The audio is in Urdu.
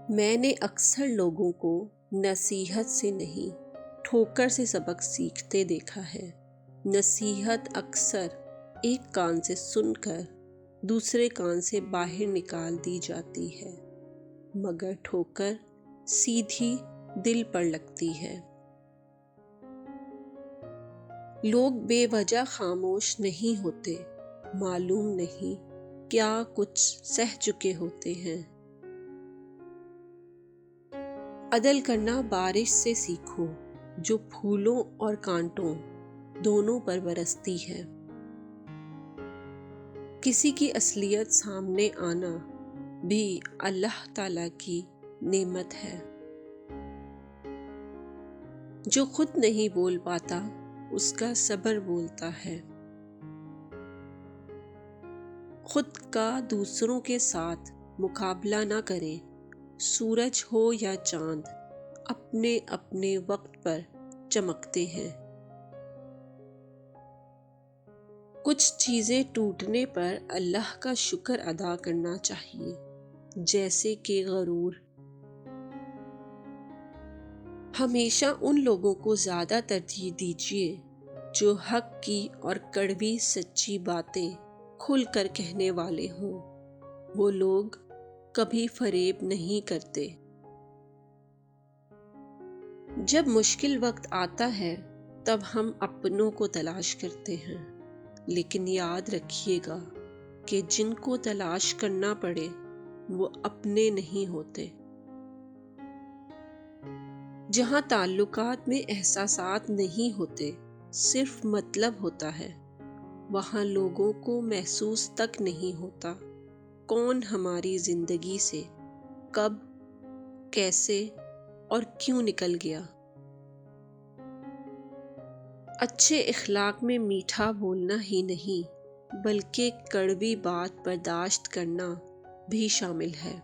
میں نے اکثر لوگوں کو نصیحت سے نہیں ٹھوکر سے سبق سیکھتے دیکھا ہے۔ نصیحت اکثر ایک کان سے سن کر دوسرے کان سے باہر نکال دی جاتی ہے، مگر ٹھوکر سیدھی دل پر لگتی ہے۔ لوگ بے وجہ خاموش نہیں ہوتے، معلوم نہیں کیا کچھ سہ چکے ہوتے ہیں۔ عدل کرنا بارش سے سیکھو جو پھولوں اور کانٹوں دونوں پر برستی ہے۔ کسی کی اصلیت سامنے آنا بھی اللہ تعالیٰ کی نعمت ہے۔ جو خود نہیں بول پاتا اس کا صبر بولتا ہے۔ خود کا دوسروں کے ساتھ مقابلہ نہ کریں۔ سورج ہو یا چاند اپنے اپنے وقت پر چمکتے ہیں۔ کچھ چیزیں ٹوٹنے پر اللہ کا شکر ادا کرنا چاہیے، جیسے کہ غرور۔ ہمیشہ ان لوگوں کو زیادہ ترجیح دیجیے جو حق کی اور کڑوی سچی باتیں کھل کر کہنے والے ہوں۔ وہ لوگ کبھی فریب نہیں کرتے۔ جب مشکل وقت آتا ہے تب ہم اپنوں کو تلاش کرتے ہیں، لیکن یاد رکھیے گا کہ جن کو تلاش کرنا پڑے وہ اپنے نہیں ہوتے۔ جہاں تعلقات میں احساسات نہیں ہوتے، صرف مطلب ہوتا ہے، وہاں لوگوں کو محسوس تک نہیں ہوتا کون ہماری زندگی سے کب، کیسے اور کیوں نکل گیا۔ اچھے اخلاق میں میٹھا بولنا ہی نہیں بلکہ کڑوی بات برداشت کرنا بھی شامل ہے۔